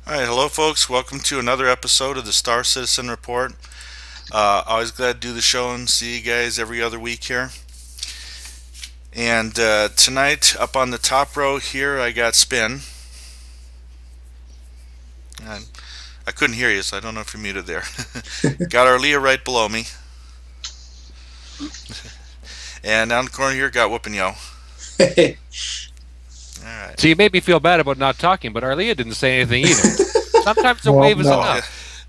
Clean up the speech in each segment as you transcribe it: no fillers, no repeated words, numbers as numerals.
All right, hello folks. Welcome to another episode of the Star Citizen Report. Always glad to do the show and see you guys every other week here. And tonight, up on the top row here, I got Spin. And I couldn't hear you, so I don't know if you're muted there. Got Arleeya right below me. And down the corner here, got Woopnyo. All right. So you made me feel bad about not talking, but Arleeya didn't say anything either. Sometimes a Well, wave is no. enough.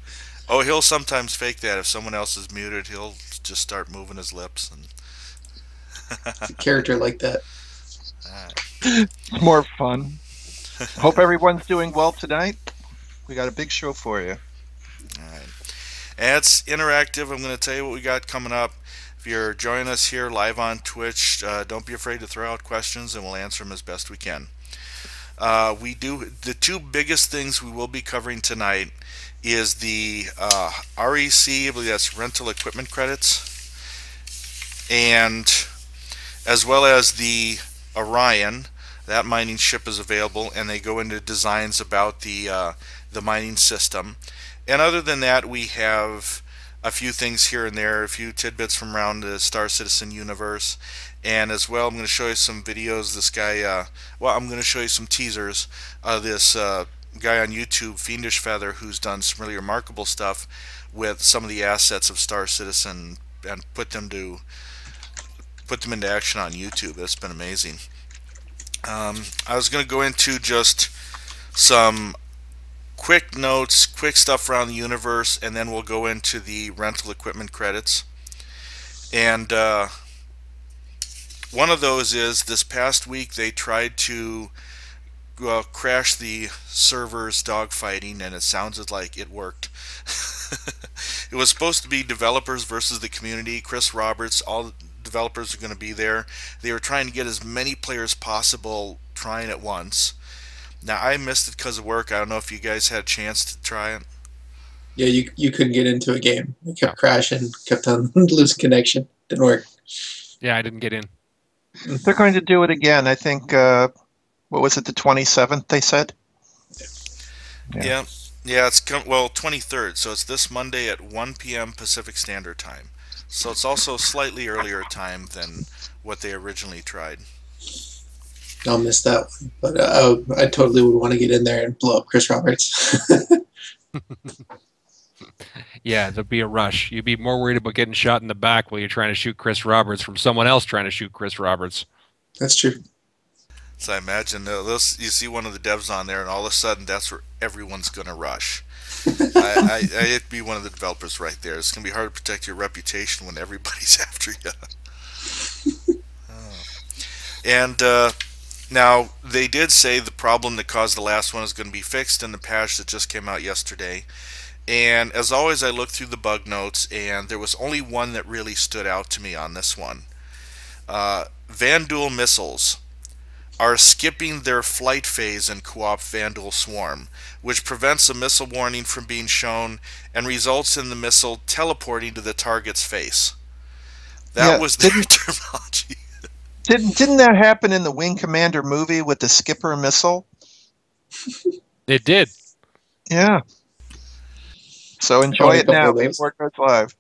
Oh, he'll sometimes fake that. If someone else is muted, he'll just start moving his lips. And It's a character like that. It's more fun. Hope everyone's doing well tonight. We got a big show for you. All right. And it's interactive. I'm going to tell you what we got coming up. If you're joining us here live on Twitch, don't be afraid to throw out questions and we'll answer them as best we can. The two biggest things we will be covering tonight is the REC, I believe that's rental equipment credits, and as well as the Orion. That mining ship is available, and they go into designs about the mining system. And other than that, we have a few things here and there, a few tidbits from around the Star Citizen universe, and as well I'm going to show you some videos. This guy, I'm going to show you some teasers of this guy on YouTube, Fiendish Feather, who's done some really remarkable stuff with some of the assets of Star Citizen and put them into action on YouTube. That's been amazing. I was going to go into just some quick notes, quick stuff around the universe, and then we'll go into the rental equipment credits. And one of those is this past week they tried to crash the servers dogfighting, and it sounded like it worked. It was supposed to be developers versus the community. Chris Roberts, all the developers are going to be there. They were trying to get as many players possible trying at once. Now, I missed it because of work. I don't know if you guys had a chance to try it. Yeah, you couldn't get into a game. It kept crashing, kept on losing connection. Didn't work. Yeah, I didn't get in. They're going to do it again. I think, what was it, the 27th, they said? Yeah, it's 23rd, so it's this Monday at 1 p.m. Pacific Standard Time. So it's also slightly earlier time than what they originally tried. I'll miss that one. But I totally would want to get in there and blow up Chris Roberts. Yeah, there'd be a rush. You'd be more worried about getting shot in the back while you're trying to shoot Chris Roberts from someone else trying to shoot Chris Roberts. That's true. So I imagine you see one of the devs on there, and all of a sudden that's where everyone's going to rush. I'd be one of the developers right there. It's going to be hard to protect your reputation when everybody's after you. And now, they did say the problem that caused the last one is going to be fixed in the patch that just came out yesterday. And as always, I looked through the bug notes, and there was only one that really stood out to me on this one. Vanduul missiles are skipping their flight phase in co-op Vanduul Swarm, which prevents a missile warning from being shown and results in the missile teleporting to the target's face. That was their terminology. Didn't that happen in the Wing Commander movie with the Skipper missile? It did. Yeah. So enjoy it now of those. before it goes live.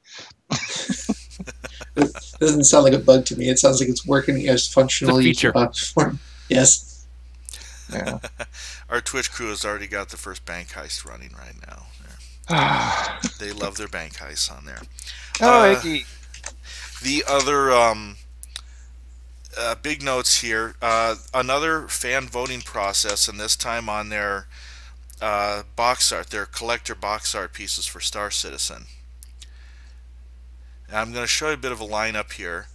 It doesn't sound like a bug to me. It sounds like it's working as functionally. It's a feature. Form. Yes. Yeah. Our Twitch crew has already got the first bank heist running right now. They love their bank heists on there. Iggy. The other big notes here, another fan voting process, and this time on their box art, their collector box art pieces for Star Citizen. And I'm going to show you a bit of a lineup here.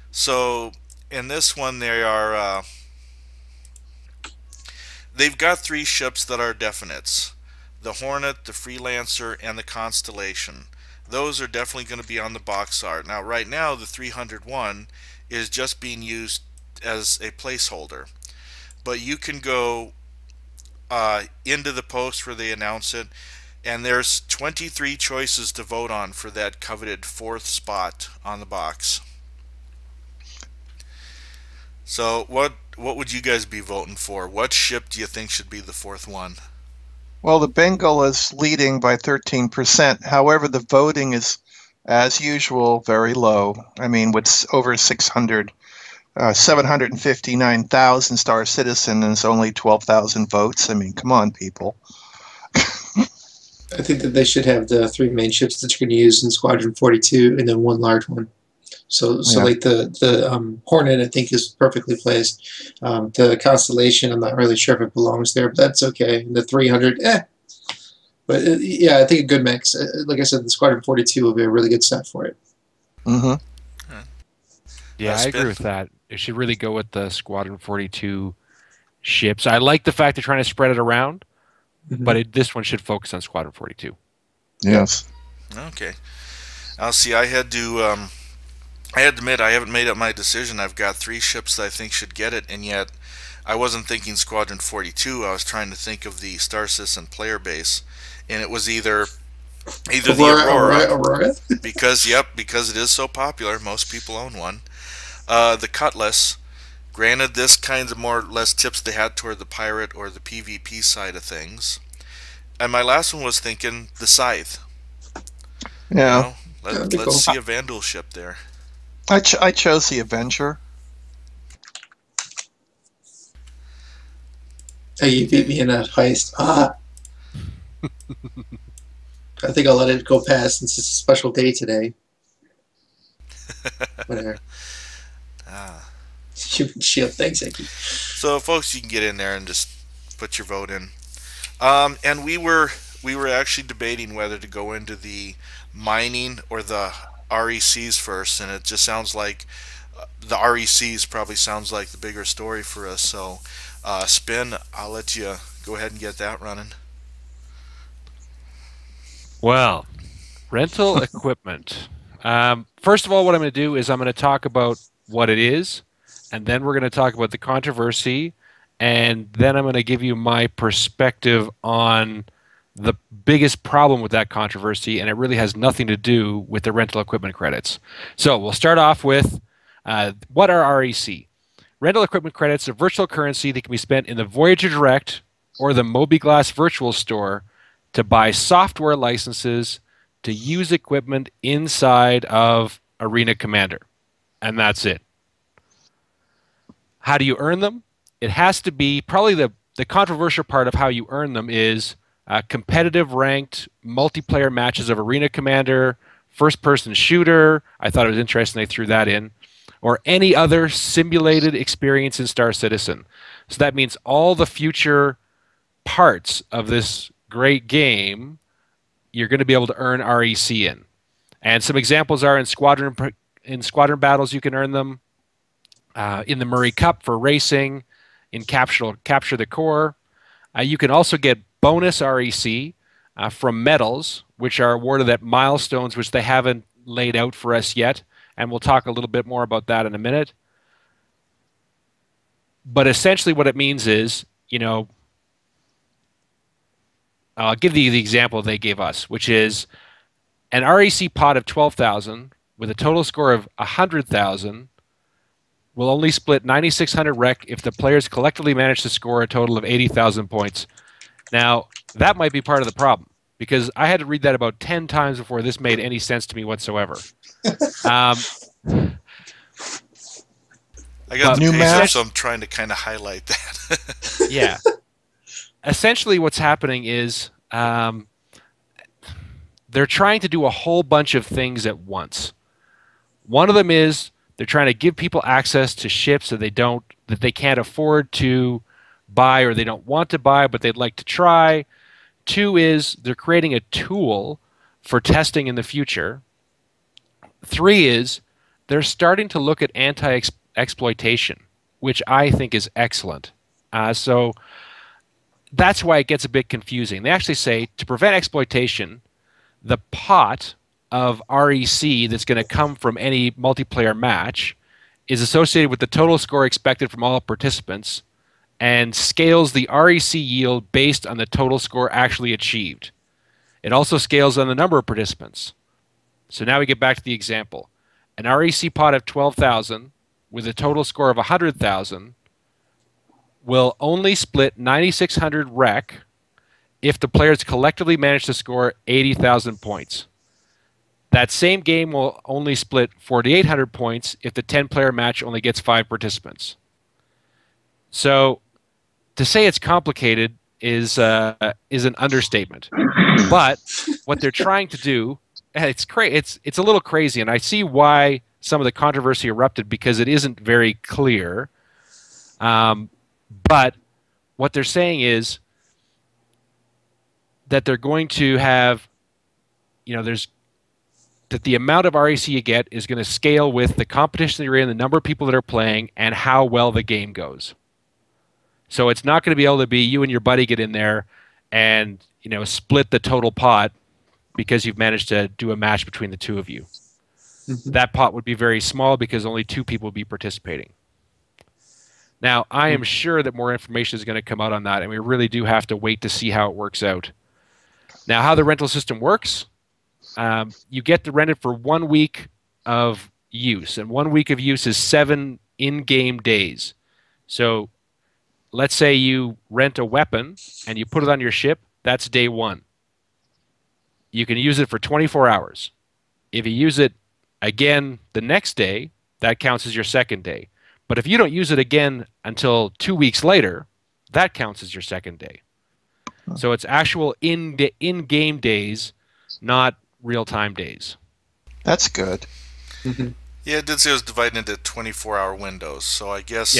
So in this one, they've got three ships that are definites: the Hornet, the Freelancer, and the Constellation. Those are definitely going to be on the box art. Now, right now, the 301 is just being used as a placeholder, but you can go into the post where they announce it, and there's 23 choices to vote on for that coveted fourth spot on the box. So what would you guys be voting for? What ship do you think should be the fourth one? Well, the Bengal is leading by 13%. However, the voting is, as usual, very low. I mean, with over 759,000 Star Citizen and it's only 12,000 votes. I mean, come on, people. I think that they should have the 3 main ships that you're going to use in Squadron 42 and then 1 large one. So Yeah. like the Hornet, I think, is perfectly placed. The Constellation, I'm not really sure if it belongs there, but that's okay. The 300, But yeah, I think a good mix. Like I said, the Squadron 42 will be a really good set for it. Mm-hmm. Yeah, I agree with that. It should really go with the Squadron 42 ships. I like the fact they're trying to spread it around, but this one should focus on Squadron 42. Yes. Okay. Now, see, I had to admit I haven't made up my decision. I've got 3 ships that I think should get it, and yet I wasn't thinking Squadron 42. I was trying to think of the Star Citizen player base, and it was either the Aurora. because it is so popular, most people own one. The Cutlass. Granted, this kind of more or less tips the hat toward the pirate or the PvP side of things. And my last one was thinking the Scythe. Yeah. Let's see a Vandal ship there. I chose the Avenger. Hey, you beat me in that heist. I think I'll let it go past since it's a special day today. Whatever. Shield, thanks, Eki. So, folks, you can get in there and just put your vote in. And we were actually debating whether to go into the mining or the RECs first, and it just sounds like the RECs probably sounds like the bigger story for us. So, Spin, I'll let you go ahead and get that running. Well, rental equipment. First of all, what I'm going to do is I'm going to talk about what it is, and then we're going to talk about the controversy, and then I'm going to give you my perspective on the biggest problem with that controversy, and it really has nothing to do with the rental equipment credits. So we'll start off with what are REC? Rental equipment credits are virtual currency that can be spent in the Voyager Direct or the Mobiglass Virtual Store to buy software licenses to use equipment inside of Arena Commander. And that's it. How do you earn them? It has to be, probably the controversial part of how you earn them is competitive ranked multiplayer matches of Arena Commander, first-person shooter. I thought it was interesting they threw that in. Or any other simulated experience in Star Citizen. So that means all the future parts of this great game you're going to be able to earn REC in. And some examples are in squadron battles you can earn them, in the Murray Cup for racing, in Capture the Core. You can also get bonus REC from medals, which are awarded at milestones, which they haven't laid out for us yet. And we'll talk a little bit more about that in a minute. But essentially what it means is, you know, I'll give you the example they gave us, which is an REC pot of 12,000 with a total score of 100,000 will only split 9,600 rec if the players collectively manage to score a total of 80,000 points. Now, that might be part of the problem, because I had to read that about 10 times before this made any sense to me whatsoever. I got the pacer, so I'm trying to kind of highlight that. Yeah. Essentially what's happening is they're trying to do a whole bunch of things at once. One of them is they're trying to give people access to ships that they can't afford to buy or they don't want to buy, but they'd like to try. 2 is they're creating a tool for testing in the future. 3 is they're starting to look at anti-exploitation, which I think is excellent. So that's why it gets a bit confusing. They actually say to prevent exploitation, the pot of REC that's going to come from any multiplayer match is associated with the total score expected from all participants and scales the REC yield based on the total score actually achieved. It also scales on the number of participants. So now we get back to the example. An REC pot of 12,000 with a total score of 100,000 will only split 9,600 rec if the players collectively manage to score 80,000 points. That same game will only split 4,800 points if the 10-player match only gets 5 participants. So to say it's complicated is an understatement. But what they're trying to do, it's a little crazy, and I see why some of the controversy erupted, because it isn't very clear. But what they're saying is that they're going to have, that the amount of REC you get is going to scale with the competition you're in, the number of people that are playing, and how well the game goes. So it's not going to be able to be you and your buddy get in there and split the total pot because you've managed to do a match between the two of you. Mm-hmm. That pot would be very small because only 2 people would be participating. Now, I am sure that more information is going to come out on that, and we really do have to wait to see how it works out. Now, how the rental system works, you get to rent it for 1 week of use, and 1 week of use is 7 in-game days. So let's say you rent a weapon and you put it on your ship, that's day 1. You can use it for 24 hours. If you use it again the next day, that counts as your second day. But if you don't use it again until 2 weeks later, that counts as your second day. So it's actual in-game days, not real-time days. That's good. Mm-hmm. Yeah, it did say it was divided into 24-hour windows. So I guess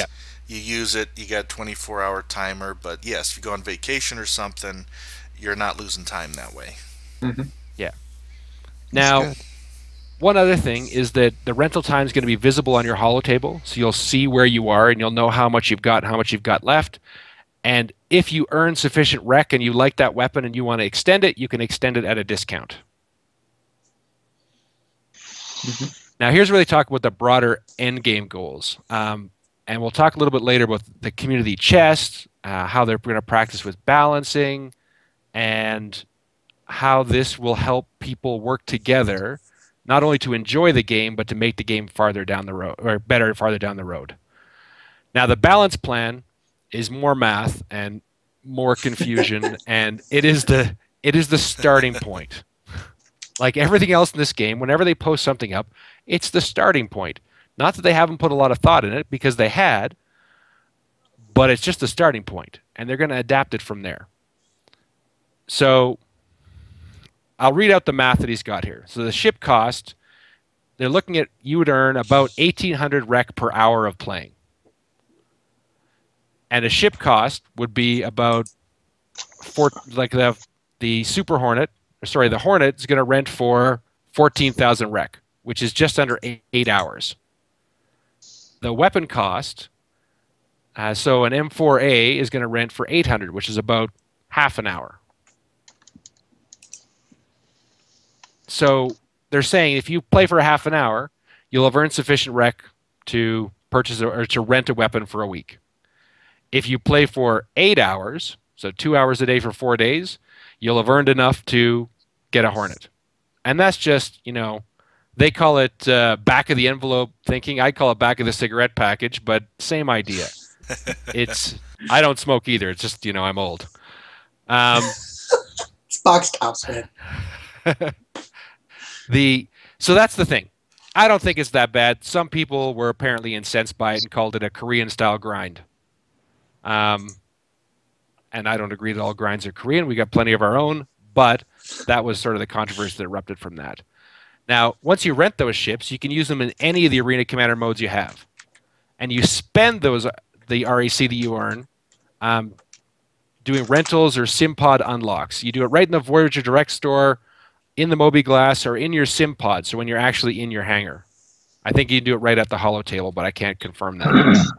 you use it, you got a 24-hour timer. But yes, if you go on vacation or something, you're not losing time that way. Mm-hmm. Yeah. Now, one other thing is that the rental time is going to be visible on your holotable, so you'll see where you are and you'll know how much you've got and how much you've got left. And if you earn sufficient rec and you like that weapon and you want to extend it, you can extend it at a discount. Mm-hmm. Now, here's where they talk about the broader endgame goals. And we'll talk a little bit later about the community chest, how they're going to practice with balancing, and how this will help people work together, not only to enjoy the game, but to make the game farther down the road, or better farther down the road. Now, the balance plan is more math and more confusion, and it is the starting point. Like everything else in this game, whenever they post something up, it's the starting point. Not that they haven't put a lot of thought in it, because they had, but it's just the starting point, and they're going to adapt it from there. So I'll read out the math that he's got here. So the ship cost, they're looking at, you would earn about 1,800 rec per hour of playing. And a ship cost would be about the Super Hornet, the Hornet is going to rent for 14,000 rec, which is just under 8 hours. The weapon cost, so an M4A is going to rent for 800, which is about half an hour. So they're saying if you play for a half an hour, you'll have earned sufficient rec to purchase or to rent a weapon for a week. If you play for 8 hours, so 2 hours a day for 4 days, you'll have earned enough to get a Hornet. And that's just, they call it back of the envelope thinking. I call it back of the cigarette package, but same idea. I don't smoke either. It's just, I'm old. It's box tops, man. So that's the thing. I don't think it's that bad. Some people were apparently incensed by it and called it a Korean-style grind. And I don't agree that all grinds are Korean. We got plenty of our own, but that was sort of the controversy that erupted from that. Now, once you rent those ships, you can use them in any of the Arena Commander modes you have. And you spend the REC that you earn doing rentals or SimPod unlocks. You do it right in the Voyager Direct store, in the Moby-Glass, or in your SimPod, so when you're actually in your hangar. I think you can do it right at the holotable, but I can't confirm that.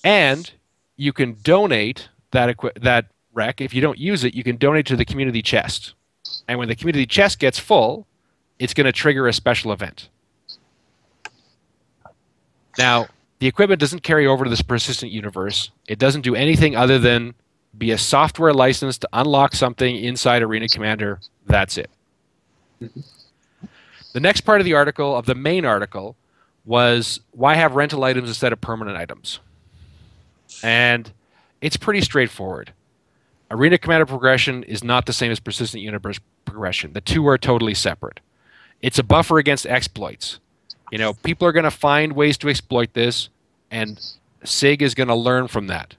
And you can donate that rec. If you don't use it, you can donate to the community chest. And when the community chest gets full, it's going to trigger a special event. Now, the equipment doesn't carry over to this persistent universe. It doesn't do anything other than be a software license to unlock something inside Arena Commander. That's it. The next part of the article, of the main article, was why have rental items instead of permanent items? And it's pretty straightforward. Arena Commander progression is not the same as Persistent Universe progression. The two are totally separate. It's a buffer against exploits. People are going to find ways to exploit this, and SIG is going to learn from that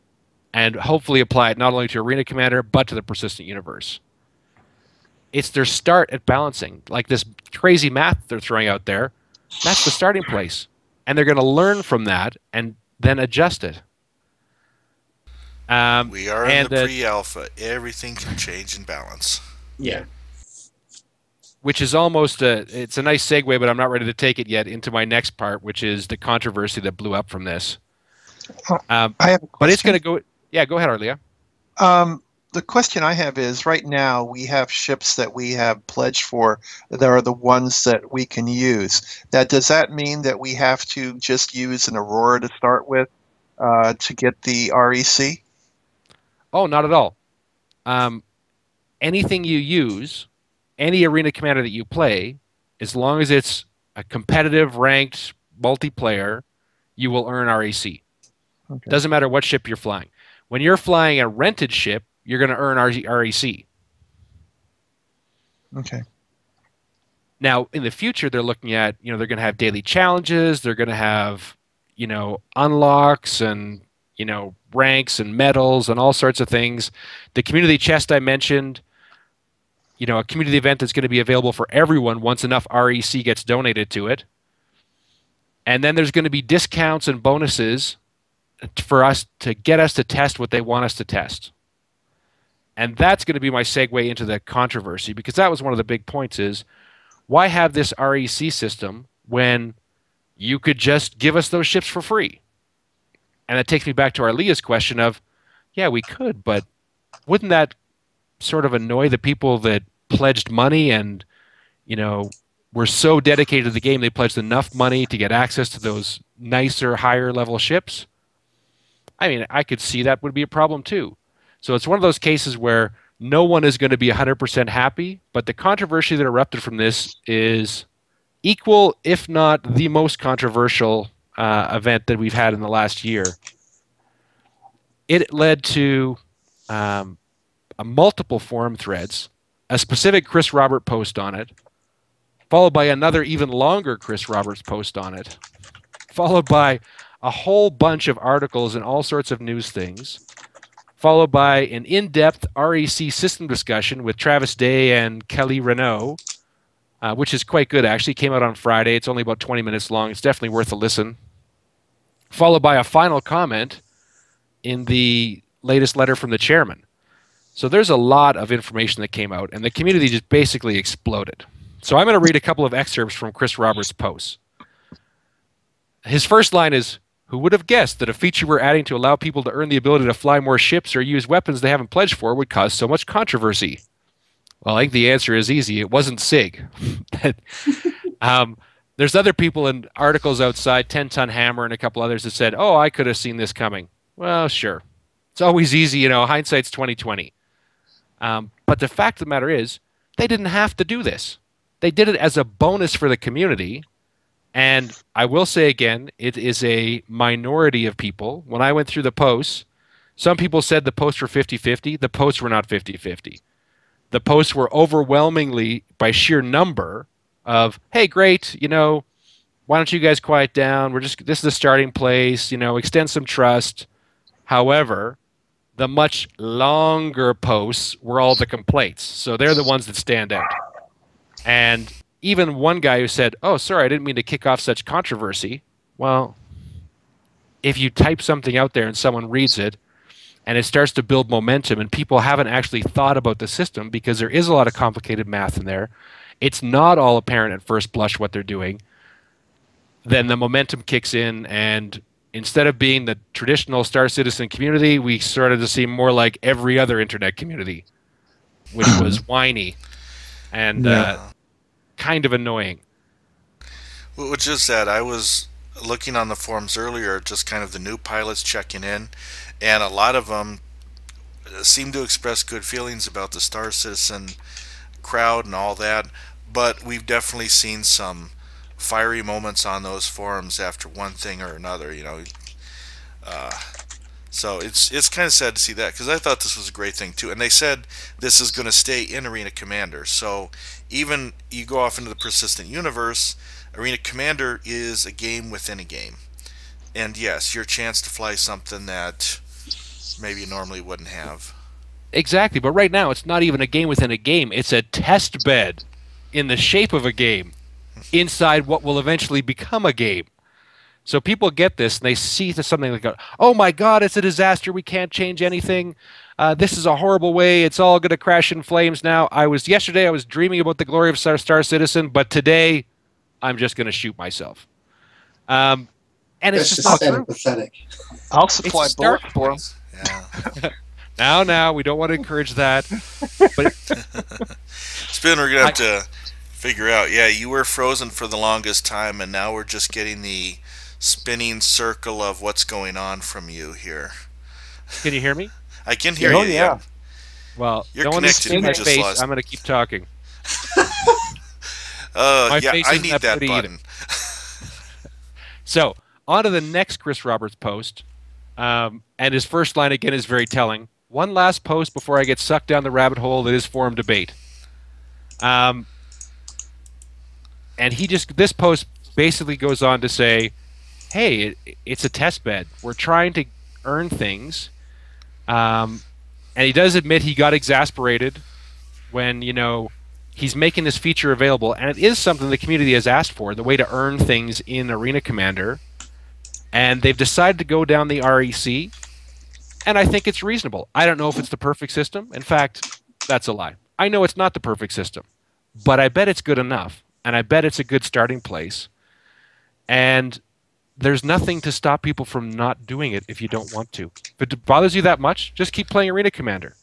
and hopefully apply it not only to Arena Commander, but to the Persistent Universe. It's their start at balancing. Like this crazy math they're throwing out there, that's the starting place. And they're going to learn from that and then adjust it. We are in the pre-alpha. Everything can change in balance. Yeah. Which is almost it's a nice segue, but I'm not ready to take it yet into my next part, which is the controversy that blew up from this. I have a question. But it's going to go... Yeah, go ahead, Arleeya. The question I have is, right now we have ships that we have pledged for that are the ones that we can use. Does that mean that we have to just use an Aurora to start with to get the REC? Oh, not at all. Anything you use, any Arena Commander that you play, as long as it's a competitive, ranked multiplayer, you will earn REC. Okay. Doesn't matter what ship you're flying. When you're flying a rented ship, you're going to earn REC. Okay. Now, in the future, they're looking at, they're going to have daily challenges. They're going to have, unlocks and, ranks and medals and all sorts of things. The community chest I mentioned, a community event that's going to be available for everyone once enough REC gets donated to it. And then there's going to be discounts and bonuses for us to get us to test what they want us to test. And that's going to be my segue into the controversy, because that was one of the big points is, why have this REC system when you could just give us those ships for free? And that takes me back to Arleeya's question of, yeah, we could, but wouldn't that sort of annoy the people that pledged money and, were so dedicated to the game they pledged enough money to get access to those nicer, higher level ships? I mean, I could see that would be a problem too. So it's one of those cases where no one is going to be 100% happy, but the controversy that erupted from this is equal, if not the most controversial event that we've had in the last year. It led to a multiple forum threads, a specific Chris Robert post on it, followed by another even longer Chris Roberts post on it, followed by a whole bunch of articles and all sorts of news things, followed by an in-depth REC system discussion with Travis Day and Kelly Renault, which is quite good, actually. It came out on Friday. It's only about 20 minutes long. It's definitely worth a listen. Followed by a final comment in the latest letter from the chairman. So there's a lot of information that came out, and the community just basically exploded. So I'm going to read a couple of excerpts from Chris Roberts' posts. His first line is, "Who would have guessed that a feature we're adding to allow people to earn the ability to fly more ships or use weapons they haven't pledged for would cause so much controversy?" Well, I think the answer is easy. It wasn't SIG. There's other people in articles outside, 10 Ton Hammer and a couple others that said, oh, I could have seen this coming. Well, sure. It's always easy, hindsight's 20/20. But the fact of the matter is, they didn't have to do this. They did it as a bonus for the community. And I will say again, it is a minority of people. When I went through the posts, some people said the posts were 50-50. The posts were not 50-50. The posts were overwhelmingly, by sheer number, of, hey, great, why don't you guys quiet down? This is the starting place, extend some trust. However, the much longer posts were all the complaints. So they're the ones that stand out. And even one guy who said, oh, sorry, I didn't mean to kick off such controversy. Well, if you type something out there and someone reads it, and it starts to build momentum, and people haven't actually thought about the system because there is a lot of complicated math in there, it's not all apparent at first blush what they're doing, then the momentum kicks in, and instead of being the traditional Star Citizen community, we started to see more like every other internet community, which was whiny and kind of annoying. Well, just that, I was looking on the forums earlier, just kind of the new pilots checking in, and a lot of them seem to express good feelings about the Star Citizen crowd and all that, but we've definitely seen some fiery moments on those forums after one thing or another. So it's kind of sad to see that, because I thought this was a great thing too. And they said this is going to stay in Arena Commander. So even you go off into the persistent universe, Arena Commander is a game within a game. And yes, your chance to fly something that maybe you normally wouldn't have. Exactly, but right now it's not even a game within a game. It's a test bed in the shape of a game inside what will eventually become a game. So people get this and they see something like, oh my God, it's a disaster. We can't change anything. This is a horrible way. It's all going to crash in flames now. Yesterday I was dreaming about the glory of Star Citizen, but today I'm just going to shoot myself. And it's That's just not sad true. and pathetic. I'll supply It's a start bullets for them. Yeah. Now, we don't want to encourage that. But Spin, we're gonna have to figure out. Yeah, you were frozen for the longest time, and now we're just getting the spinning circle of what's going on from you here. can you hear me? I can hear Oh, you. yeah. Well, You're don't want to connected, see we my just face. lost. I'm going to keep talking. My Yeah, face I isn't need that that pretty either. button. So, on to the next Chris Roberts post. And his first line again is very telling. One last post before I get sucked down the rabbit hole that is forum debate. And this post basically goes on to say, hey, it's a test bed. We're trying to earn things. And he does admit he got exasperated when, he's making this feature available. And it is something the community has asked for, the way to earn things in Arena Commander. And they've decided to go down the REC. And I think it's reasonable. I don't know if it's the perfect system. In fact, that's a lie. I know it's not the perfect system. But I bet it's good enough. And I bet it's a good starting place. And there's nothing to stop people from not doing it if you don't want to. If it bothers you that much, just keep playing Arena Commander.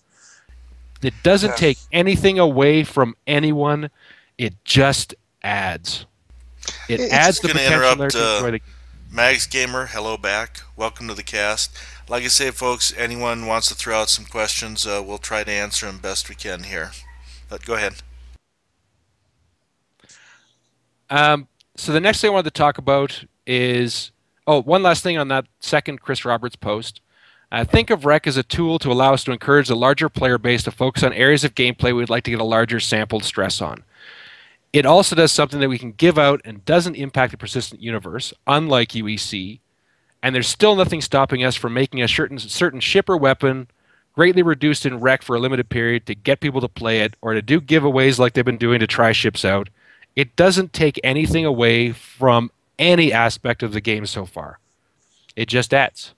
It doesn't take anything away from anyone. It just adds. It adds the Gonna potential there interrupt, to enjoy the game. Mags Gamer, hello back. Welcome to the cast. Like I say, folks, anyone wants to throw out some questions, we'll try to answer them best we can here. But go ahead. So the next thing I wanted to talk about is, one last thing on that second Chris Roberts post. Think of Rec as a tool to allow us to encourage the larger player base to focus on areas of gameplay we'd like to get a larger sampled stress on. It also does something that we can give out and doesn't impact the persistent universe, unlike UEC, and there's still nothing stopping us from making a certain ship or weapon greatly reduced in Rec for a limited period to get people to play it, or to do giveaways like they've been doing to try ships out. It doesn't take anything away from any aspect of the game so far. It just adds.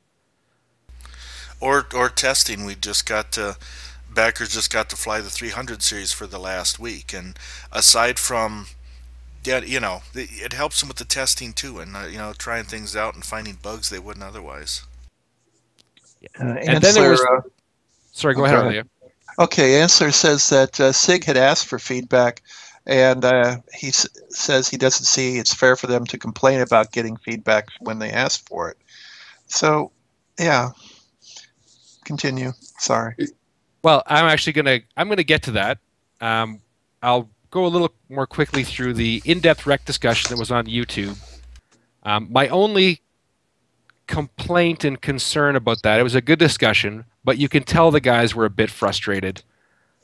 Or testing. We just got to, backers just got to fly the 300 series for the last week, and aside from, yeah, it helps them with the testing too, and trying things out and finding bugs they wouldn't otherwise. And then there was. Sorry, go ahead, Arleeya. Okay, Ansler says that SIG had asked for feedback, and he says he doesn't see it's fair for them to complain about getting feedback when they ask for it. So, yeah. Continue. Sorry. Well, I'm gonna get to that. I'll go a little more quickly through the in-depth Rec discussion that was on YouTube. My only complaint and concern about that, it was a good discussion, but you can tell the guys were a bit frustrated.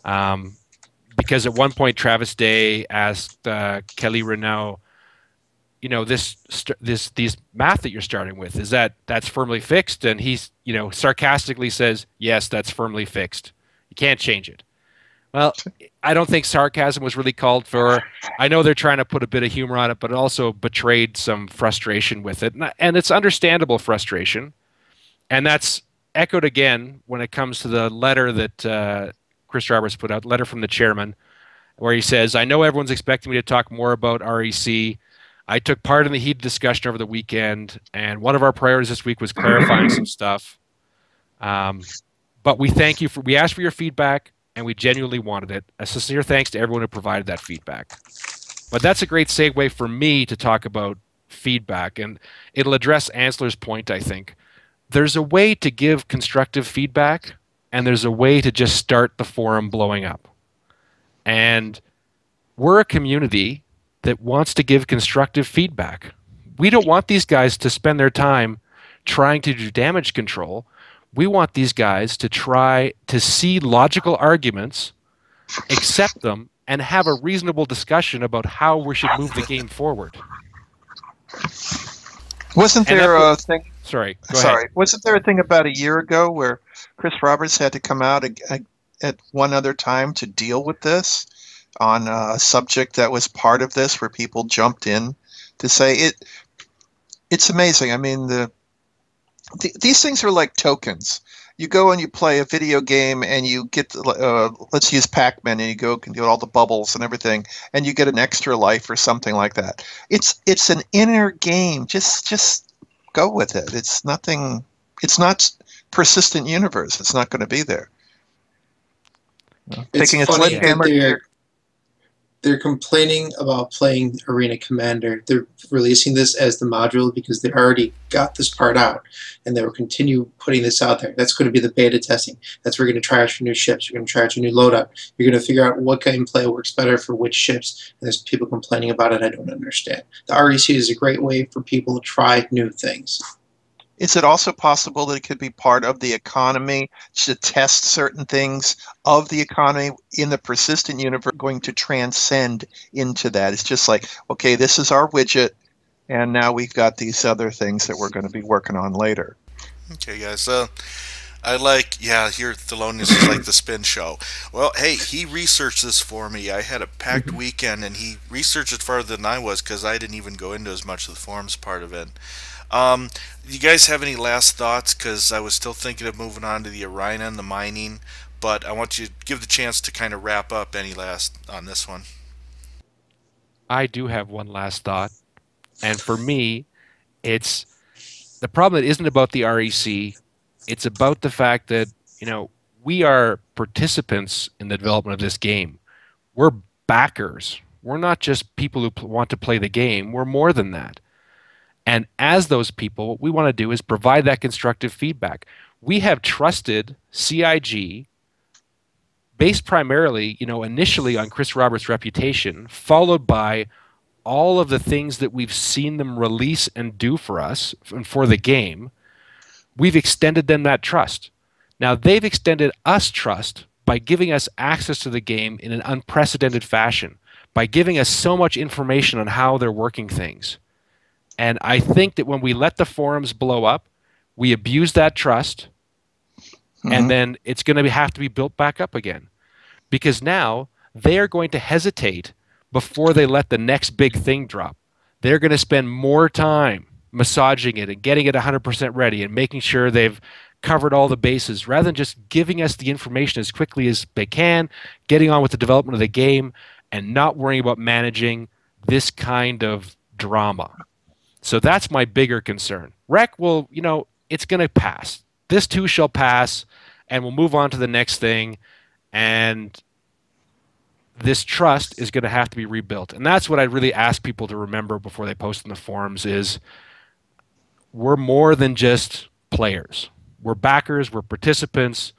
Because at one point Travis Day asked Kelly Renault, these math that you're starting with, that's firmly fixed? And he's, sarcastically says, yes, that's firmly fixed. You can't change it. Well, I don't think sarcasm was really called for. I know they're trying to put a bit of humor on it, but it also betrayed some frustration with it. And it's understandable frustration. And that's echoed again when it comes to the letter that Chris Roberts put out, letter from the chairman, where he says, I know everyone's expecting me to talk more about REC. I took part in the heated discussion over the weekend, and one of our priorities this week was clarifying some stuff. But we asked for your feedback, and we genuinely wanted it. A sincere thanks to everyone who provided that feedback. But that's a great segue for me to talk about feedback, and it'll address Ansler's point, I think. There's a way to give constructive feedback, and there's a way to just start the forum blowing up. And we're a community that wants to give constructive feedback. We don't want these guys to spend their time trying to do damage control. We want these guys to try to see logical arguments, accept them, and have a reasonable discussion about how we should move the game forward. Wasn't And there that's a thing? Sorry, go ahead. Sorry, wasn't there a thing about a year ago where Chris Roberts had to come out at one other time to deal with this on a subject that was part of this, where people jumped in to say it? It's amazing. I mean, these things are like tokens. You go and you play a video game and you get, let's use Pac-Man, and you go and do all the bubbles and everything, and you get an extra life or something like that. It's an inner game. Just go with it. It's nothing. It's not persistent universe. It's not going to be there. It's Taking a funny sledgehammer. that they're complaining about playing Arena Commander. They're releasing this as the module because they already got this part out, and they will continue putting this out there. That's going to be the beta testing. That's where you're going to try out your new ships. You're going to try out your new loadout. You're going to figure out what gameplay works better for which ships. And there's people complaining about it. I don't understand. The REC is a great way for people to try new things. Is it also possible that it could be part of the economy to test certain things of the economy in the persistent universe going to transcend into that? It's just like, okay, this is our widget, and now we've got these other things that we're going to be working on later. Okay, guys. I like, yeah, here Thelonious is like the spin show. Well, hey, he researched this for me. I had a packed weekend, and he researched it farther than I was because I didn't even go into as much of the forums part of it. You guys have any last thoughts? Because I was still thinking of moving on to the Orion and the mining, but I want you to give the chance to kind of wrap up any last on this one. I do have one last thought, and for me, it's the problem that isn't about the REC. It's about the fact that, we are participants in the development of this game. We're backers. We're not just people who want to play the game. We're more than that. And as those people, what we want to do is provide that constructive feedback. We have trusted CIG based primarily, initially on Chris Roberts' reputation, followed by all of the things that we've seen them release and do for us and for the game. We've extended them that trust. Now, they've extended us trust by giving us access to the game in an unprecedented fashion, by giving us so much information on how they're working things. And I think that when we let the forums blow up, we abuse that trust, and then it's going to have to be built back up again. Because now they are going to hesitate before they let the next big thing drop. They're going to spend more time massaging it and getting it 100% ready and making sure they've covered all the bases rather than just giving us the information as quickly as they can, getting on with the development of the game, and not worrying about managing this kind of drama. So that's my bigger concern. Rec will, it's going to pass. This too shall pass, and we'll move on to the next thing. And this trust is going to have to be rebuilt. And that's what I really ask people to remember before they post in the forums is we're more than just players. We're backers. We're participants.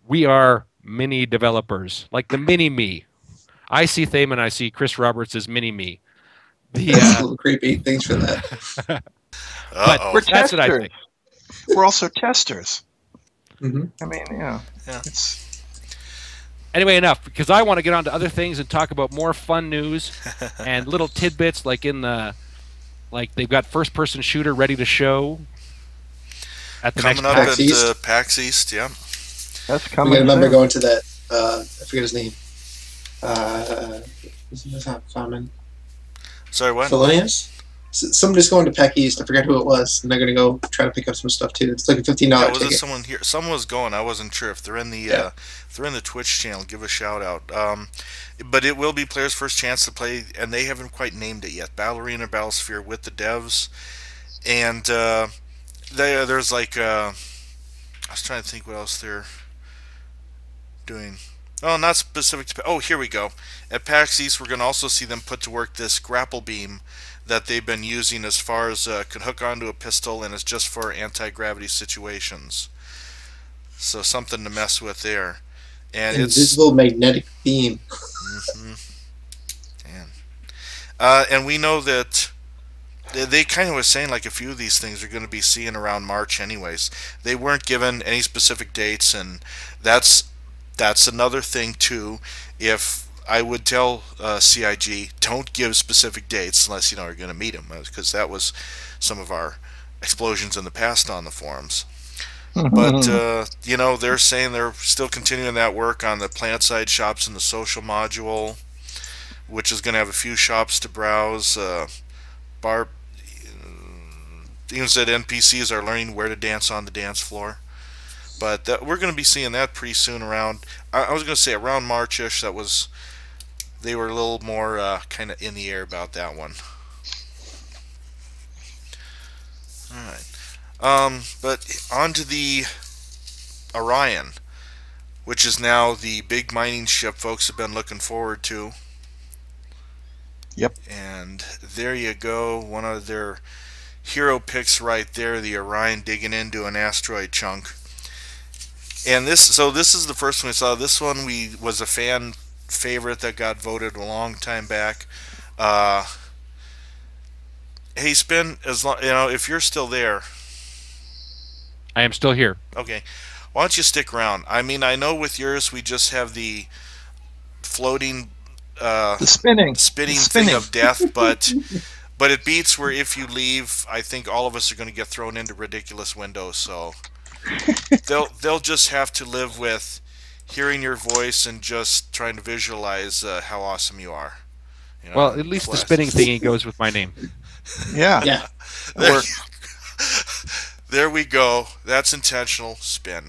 We are mini developers, like the mini-me. I see Thamin, I see Chris Roberts as mini-me. That's a little creepy. Thanks for that. But We're that's what I testers. think. We're also testers. Mm-hmm. I mean, yeah. Anyway, enough, because I want to get on to other things and talk about more fun news and little tidbits like they've got first-person shooter ready to show at the coming next up PAX at East. PAX East, yeah. That's I coming. remember going to that. I forget his name. It's not Thamin. Sorry, what? Thelonious? Somebody's going to PAX East. I forget who it was, and they're going to go try to pick up some stuff too. It's like a $15 Yeah, was ticket. it someone here? Someone was going. I wasn't sure if they're in the if they're in the Twitch channel. Give a shout out. But it will be players' first chance to play, and they haven't quite named it yet. Battle Arena, Battlesphere with the devs, and there's like I was trying to think what else they're doing. Oh, not specific to. Oh, here we go. At PAX East, we're going to also see them put to work this grapple beam that they've been using as far as can hook onto a pistol, and it's just for anti-gravity situations. So something to mess with there. And Invisible magnetic beam. And we know that they kind of was saying like a few of these things are going to be seen around March anyways. They weren't given any specific dates, and that's another thing too. If I would tell CIG, don't give specific dates unless you know you're going to meet them, because that was some of our explosions in the past on the forums. But you know, they're saying they're still continuing that work on the plant side shops and the social module, which is going to have a few shops to browse. Bar even said NPCs are learning where to dance on the dance floor. But we're going to be seeing that pretty soon around. I was going to say around March-ish. They were a little more kind of in the air about that one. All right. But on to the Orion, which is now the big mining ship folks have been looking forward to. Yep. And there you go. One of their hero picks right there, the Orion digging into an asteroid chunk. And this is the first one we saw. This one was a fan favorite that got voted a long time back. Hey, Spin, if you're still there. I am still here. Okay. Why don't you stick around? I mean, I know with yours we just have the floating the spinning thing of death, but it beats where if you leave, I think all of us are going to get thrown into ridiculous windows. So they'll just have to live with hearing your voice and just trying to visualize how awesome you are. You know, well, at least the spinning thingy goes with my name. Yeah. Yeah. There we go. That's intentional. Spin.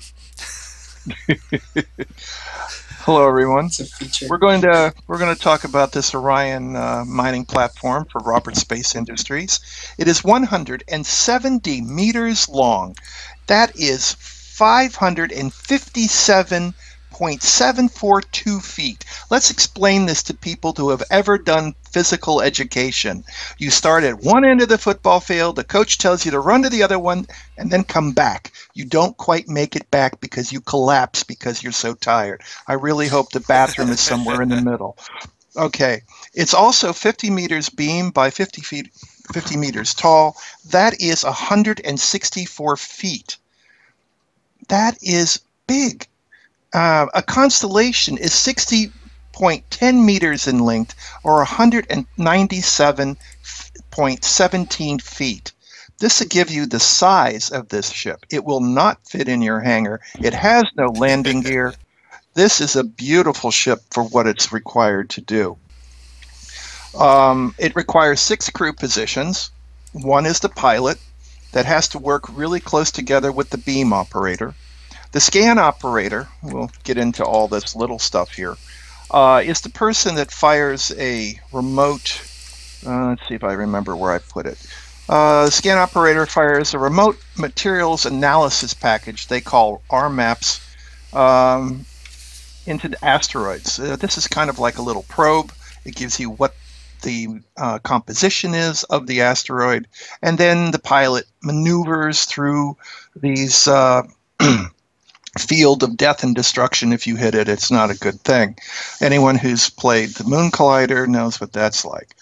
Hello, everyone. It's a feature. We're going to talk about this Orion mining platform for Roberts Space Industries. It is 170 meters long. That is 557.742 feet. Let's explain this to people who have ever done physical education. You start at one end of the football field, the coach tells you to run to the other one, and then come back. You don't quite make it back because you collapse because you're so tired. I really hope the bathroom is somewhere in the middle. Okay. It's also 50 meters beam by 50 meters tall. That is 164 feet. That is big. A constellation is 60.10 meters in length, or 197.17 feet. This will give you the size of this ship. It will not fit in your hangar. It has no landing gear. This is a beautiful ship for what it's required to do. It requires 6 crew positions. One is the pilot that has to work really close together with the beam operator. The scan operator, we'll get into all this little stuff here, is the person that fires a remote, let's see if I remember where I put it. The scan operator fires a remote materials analysis package they call RMAPs into the asteroids. This is kind of like a little probe. It gives you what the composition is of the asteroid, and then the pilot maneuvers through these field of death and destruction. If you hit it, it's not a good thing. Anyone who's played the Moon Collider knows what that's like.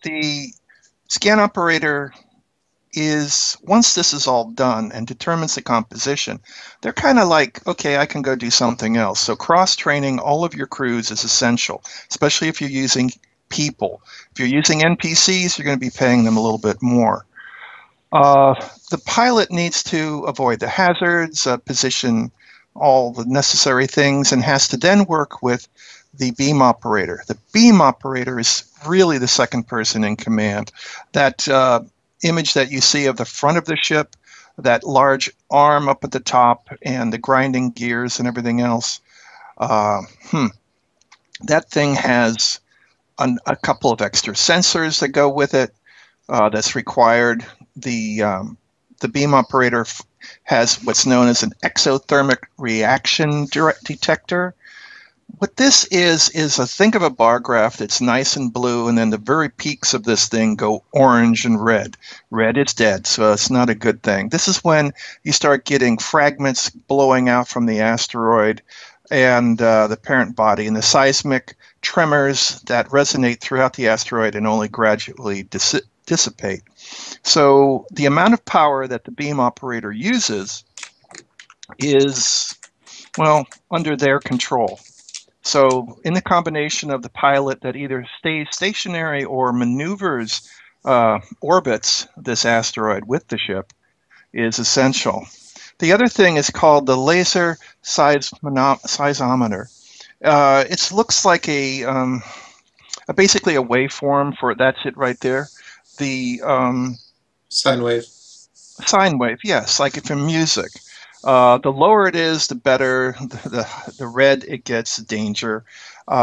The scan operator is, once this is all done and determines the composition, they're kind of like, okay, I can go do something else. So cross-training all of your crews is essential, especially if you're using people. If you're using NPCs, you're going to be paying them a little bit more. The pilot needs to avoid the hazards, position all the necessary things, and has to then work with the beam operator. The beam operator is really the second person in command. That image that you see of the front of the ship, that large arm up at the top, and the grinding gears and everything else, that thing has a couple of extra sensors that go with it that's required. The beam operator has what's known as an exothermic reaction detector. What this is think of a bar graph that's nice and blue, and then the very peaks of this thing go orange and red. Red is dead, so it's not a good thing. This is when you start getting fragments blowing out from the asteroid, and the parent body, and the seismic tremors that resonate throughout the asteroid and only gradually dissipate. So the amount of power that the beam operator uses is, well, under their control. So in the combination of the pilot that either stays stationary or maneuvers, orbits this asteroid with the ship is essential. The other thing is called the laser seismometer. It looks like basically a waveform for, that's it right there. The Sine wave. sine wave, yes, like from music. The lower it is, the better. The red it gets, the danger.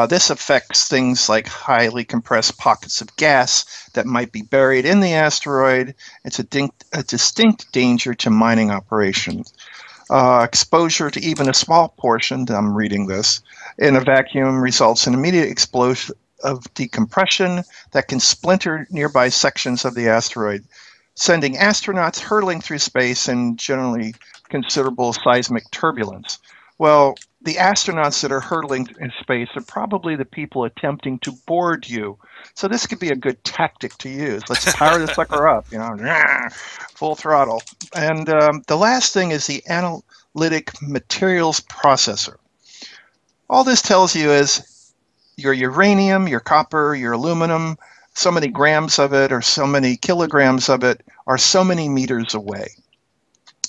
This affects things like highly compressed pockets of gas that might be buried in the asteroid. It's a distinct danger to mining operations. Exposure to even a small portion, I'm reading this, in a vacuum results in immediate explosion of decompression that can splinter nearby sections of the asteroid, sending astronauts hurtling through space and generally considerable seismic turbulence. Well, the astronauts that are hurtling in space are probably the people attempting to board you. So this could be a good tactic to use. Let's power the sucker up, full throttle. And the last thing is the analytic materials processor. All this tells you is your uranium, your copper, your aluminum, so many grams of it or so many kilograms of it are so many meters away.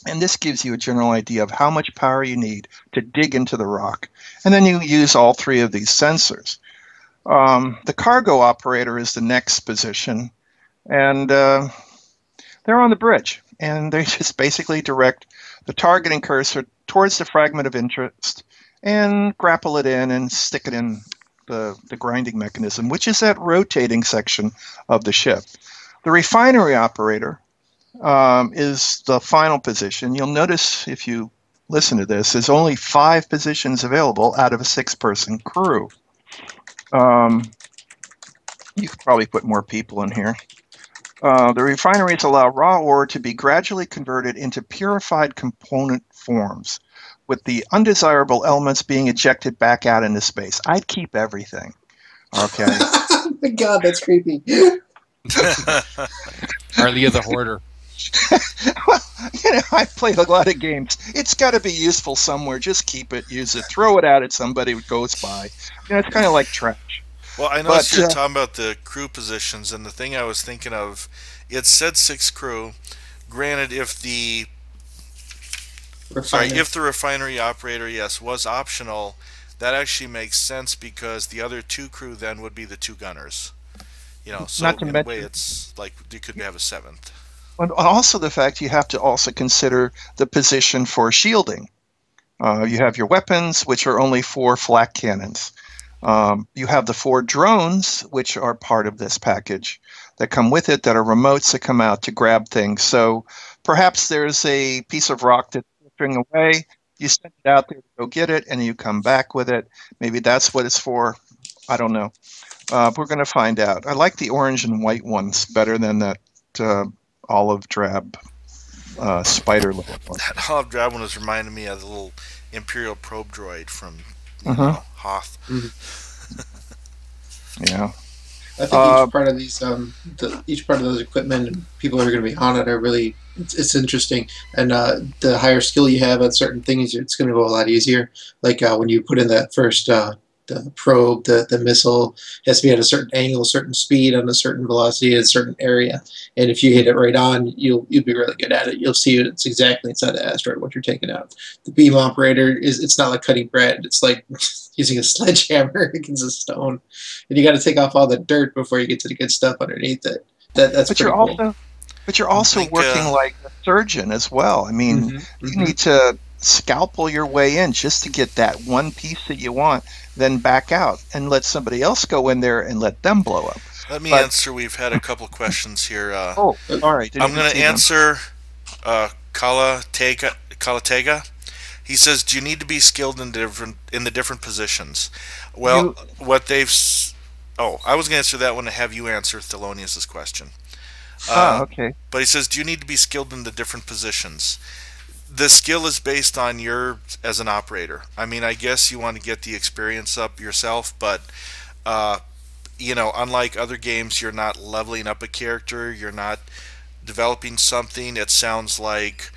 And this gives you a general idea of how much power you need to dig into the rock. And then you use all three of these sensors. The cargo operator is the next position. And they're on the bridge. And they just basically direct the targeting cursor towards the fragment of interest and grapple it in and stick it in the grinding mechanism, which is that rotating section of the ship. The refinery operator is the final position. You'll notice if you listen to this, there's only 5 positions available out of a 6-person crew. You could probably put more people in here. The refineries allow raw ore to be gradually converted into purified component forms, with the undesirable elements being ejected back out into space. I'd keep everything. Okay. Oh my God, that's creepy. Arleeya the Hoarder. Well, I've played a lot of games. It's got to be useful somewhere. Just keep it, use it, throw it out at somebody who goes by. It's kind of like trash. Well, I noticed you're talking about the crew positions, and the thing I was thinking of, it said 6 crew. Granted, if the refinery operator, yes, was optional, that actually makes sense because the other 2 crew then would be the 2 gunners. So in a way, it's like you could have a 7th. And also the fact you have to also consider the position for shielding. You have your weapons, which are only 4 flak cannons. You have the 4 drones, which are part of this package, that come with it, that are remotes that come out to grab things. So perhaps there's a piece of rock that's drifting away. You send it out there to go get it, and you come back with it. Maybe that's what it's for. I don't know. We're going to find out. I like the orange and white ones better than that olive drab spider little one. That olive drab one was reminding me of the little Imperial probe droid from Hoth. Yeah. I think each part of these, each part of those equipment and people who are going to be on it are really, it's interesting. And the higher skill you have at certain things, it's going to go a lot easier. Like when you put in that first the probe, the missile has to be at a certain angle, a certain speed, on a certain velocity, in a certain area. And if you hit it right on, you'll be really good at it. You'll see it's exactly inside the asteroid what you're taking out. The beam operator it's not like cutting bread. It's like using a sledgehammer against a stone, and you got to take off all the dirt before you get to the good stuff underneath it. That's pretty cool. But you're also working like a surgeon as well. I mean, you need to scalpel your way in just to get that one piece that you want, then back out and let somebody else go in there and let them blow up. Let me answer. We've had a couple questions here. All right. I'm going to answer Kalatega. He says, "Do you need to be skilled in the different positions?" Well, what they've. I was going to answer that one to have you answer Thelonious' question. Okay. But he says, "Do you need to be skilled in the different positions?" the skill is based on your as an operator. I mean, I guess you want to get the experience up yourself, but uh, unlike other games, you're not leveling up a character. You're not developing something. It sounds like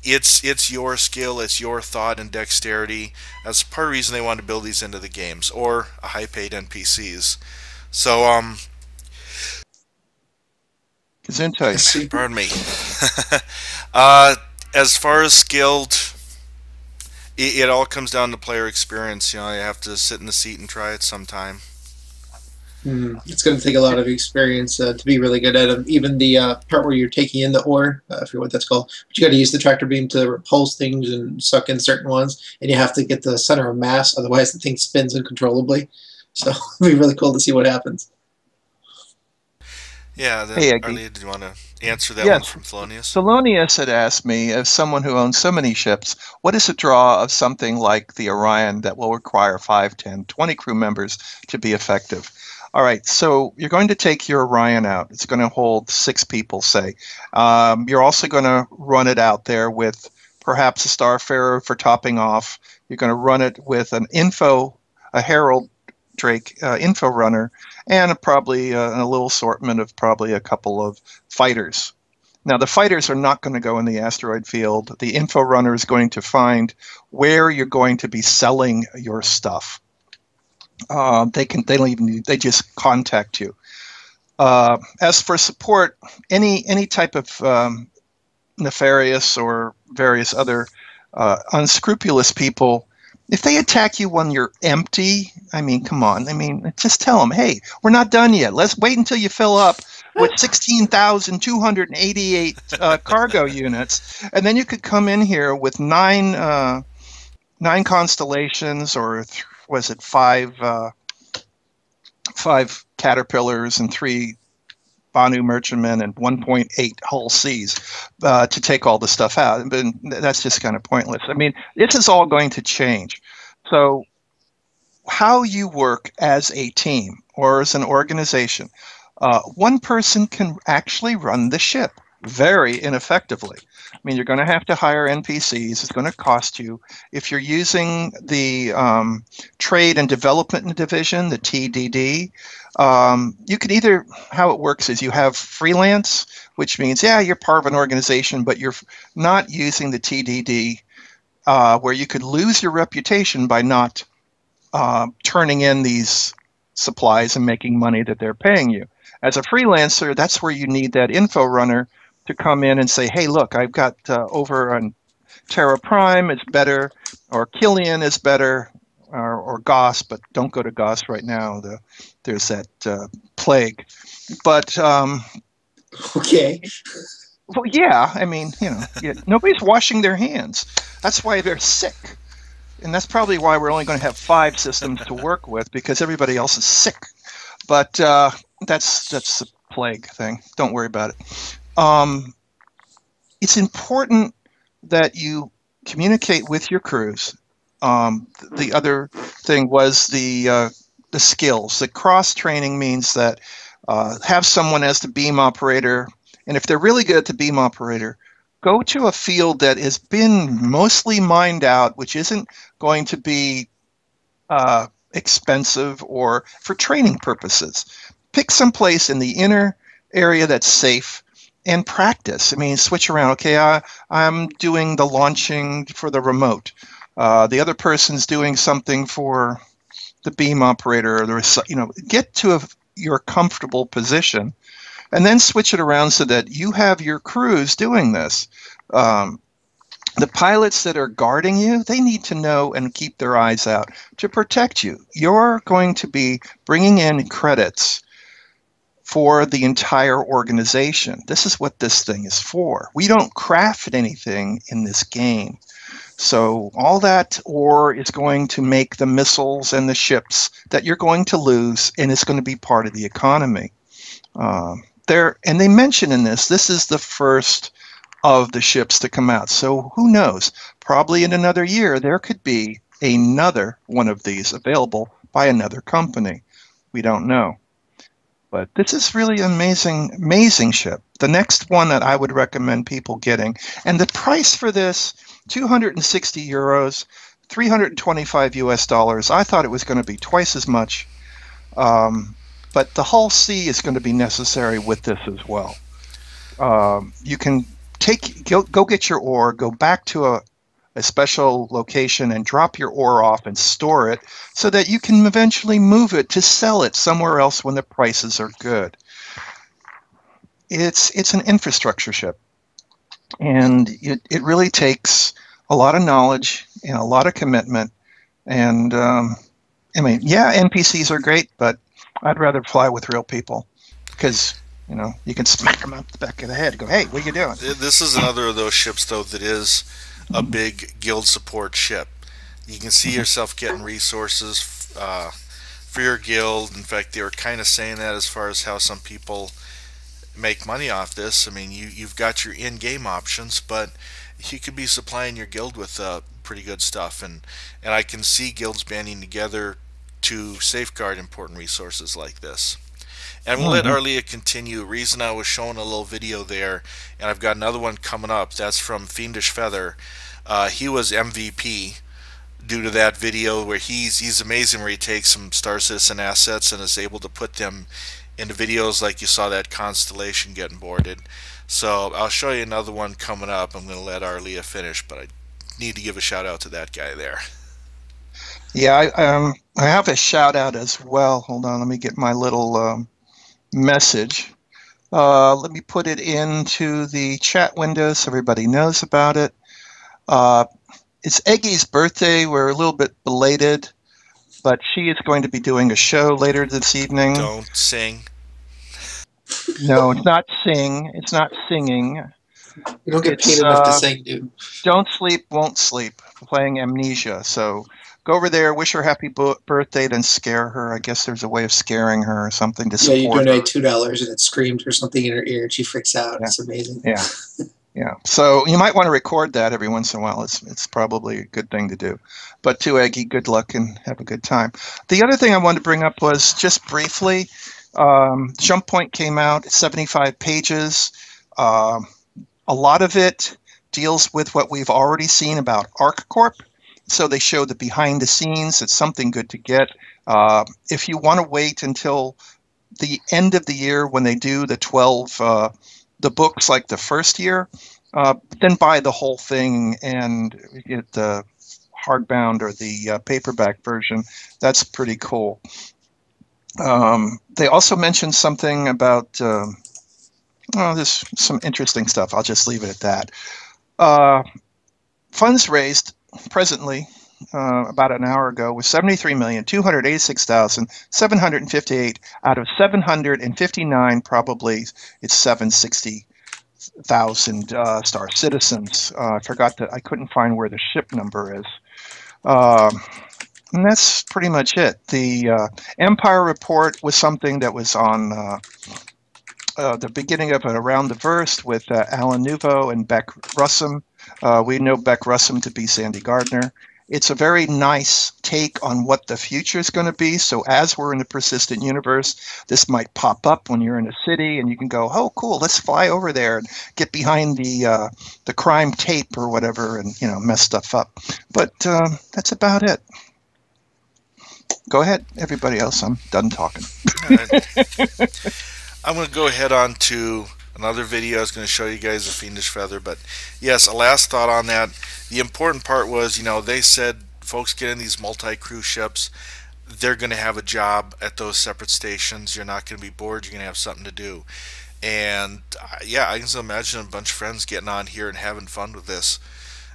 it's your skill, it's your thought and dexterity. That's part of the reason they want to build these into the games or a high-paid NPCs. So Gesundheit. pardon me. uh, as far as skilled, it all comes down to player experience. You have to sit in the seat and try it sometime. It's going to take a lot of experience to be really good at them. Even the part where you're taking in the ore, I forget what that's called, but you got to use the tractor beam to repulse things and suck in certain ones, and you have to get the center of mass, otherwise the thing spins uncontrollably. So it'll be really cool to see what happens. Yeah, Hey, Arleeya, did you want to answer that Yes. one from Thelonious? Thelonious had asked me, as someone who owns so many ships, what is the draw of something like the Orion that will require 5, 10, 20 crew members to be effective? All right, so you're going to take your Orion out. It's going to hold 6 people, say. You're also going to run it out there with perhaps a Starfarer for topping off. You're going to run it with a Herald Drake info runner, and probably a little assortment of probably a couple of fighters. Now, the fighters are not going to go in the asteroid field. The info runner is going to find where you're going to be selling your stuff. They just contact you. As for support, any type of nefarious or various other unscrupulous people, if they attack you when you're empty, I mean, come on. I mean, just tell them, hey, we're not done yet. Let's wait until you fill up with 16,288 cargo units, and then you could come in here with nine constellations, or was it five caterpillars and 3 Banu merchantmen and 1.8 Hull Seas to take all the stuff out. But that's just kind of pointless. I mean, this is all going to change. So how you work as a team or as an organization, one person can actually run the ship very ineffectively. I mean, you're going to have to hire NPCs. It's going to cost you. If you're using the Trade and Development Division, the TDD, you could either, how it works is you have freelance, which means, yeah, you're part of an organization, but you're not using the TDD, where you could lose your reputation by not turning in these supplies and making money that they're paying you. As a freelancer, that's where you need that info runner to come in and say, hey, look, I've got over on Terra Prime, it's better, or Killian is better, or Goss, but don't go to Goss right now. There's that plague. But Okay. well, yeah, I mean, nobody's washing their hands. That's why they're sick. And that's probably why we're only going to have 5 systems to work with, because everybody else is sick. But that's a plague thing. Don't worry about it. It's important that you communicate with your crews. The other thing was the skills. The cross training means that have someone as the beam operator, and if they're really good at the beam operator, go to a field that has been mostly mined out, which isn't going to be expensive or for training purposes. Pick some place in the inner area that's safe and practice. I mean, switch around. Okay, I'm doing the launching for the remote. The other person's doing something for the beam operator. Or get to your comfortable position, and then switch it around so that you have your crews doing this. The pilots that are guarding you, they need to know and keep their eyes out to protect you. You're going to be bringing in credits for the entire organization. This is what this thing is for. We don't craft anything in this game. So all that ore is going to make the missiles and the ships that you're going to lose, and it's going to be part of the economy. And they mention in this is the first of the ships to come out. So who knows? Probably in another year, there could be another one of these available by another company. We don't know. But this is really an amazing ship. The next one that I would recommend people getting, and the price for this 260 euros, 325 US dollars. I thought it was going to be twice as much, but the hull C is going to be necessary with this as well. You can go get your ore, go back to a special location and drop your ore off and store it so that you can eventually move it to sell it somewhere else when the prices are good. It's an infrastructure ship, and it really takes a lot of knowledge and a lot of commitment. And I mean, yeah, NPCs are great, but I'd rather fly with real people because, you know, you can smack them up the back of the head and go, hey, what are you doing? This is another of those ships, though, that is a big guild support ship. You can see yourself getting resources for your guild. In fact, they were kind of saying that as far as how some people make money off this. I mean, you've got your in-game options, but you could be supplying your guild with pretty good stuff, and I can see guilds banding together to safeguard important resources like this. And we'll let Arleeya continue. Reason I was showing a little video there, and I've got another one coming up. That's from Fiendish Feather. He was MVP due to that video where he's amazing, where he takes some Star Citizen assets and is able to put them into videos like you saw that constellation getting boarded. So I'll show you another one coming up. I'm going to let Arleeya finish, but I need to give a shout out to that guy there. Yeah, I have a shout out as well. Hold on, let me get my little message. Let me put it into the chat window so everybody knows about it. It's Eggy's birthday. We're a little bit belated, but she is going to be doing a show later this evening. Don't sing. No, it's not sing. It's not singing. You don't get paid enough to sing, dude. Don't Sleep, Won't Sleep, playing Amnesia. So go over there, wish her happy birthday, then scare her. I guess there's a way of scaring her or something to support her. Yeah, you donate $2 and it screamed or something in her ear and she freaks out. Yeah. It's amazing. Yeah. Yeah. So you might want to record that every once in a while. It's probably a good thing to do. But to Eggy, good luck and have a good time. The other thing I wanted to bring up was just briefly, Jump Point came out, 75 pages. A lot of it deals with what we've already seen about ArcCorp. So they show the behind the scenes. It's something good to get. If you want to wait until the end of the year when they do the 12 the books like the first year, then buy the whole thing and get the hardbound or the paperback version. That's pretty cool. They also mentioned something about there's some interesting stuff. I'll just leave it at that. Funds raised presently about an hour ago was 73,286,758 out of 759. Probably it's 760,000 Star Citizens. I forgot that. I couldn't find where the ship number is. And that's pretty much it. The Empire Report was something that was on the beginning of Around the Verse with Alan Nouveau and Beck Russum. We know Beck Russum to be Sandy Gardner. It's a very nice take on what the future is going to be. So as we're in the persistent universe, this might pop up when you're in a city and you can go, oh, cool, let's fly over there and get behind the crime tape or whatever and, you know, mess stuff up. But that's about it. Go ahead, everybody else. I'm done talking. All right. I'm going to go ahead on to another video. I was going to show you guys a Fiendish Feather, but yes, a last thought on that. The important part was, you know, they said folks get in these multi-crew ships, they're going to have a job at those separate stations. You're not going to be bored. You're going to have something to do. And yeah, I can still imagine a bunch of friends getting on here and having fun with this.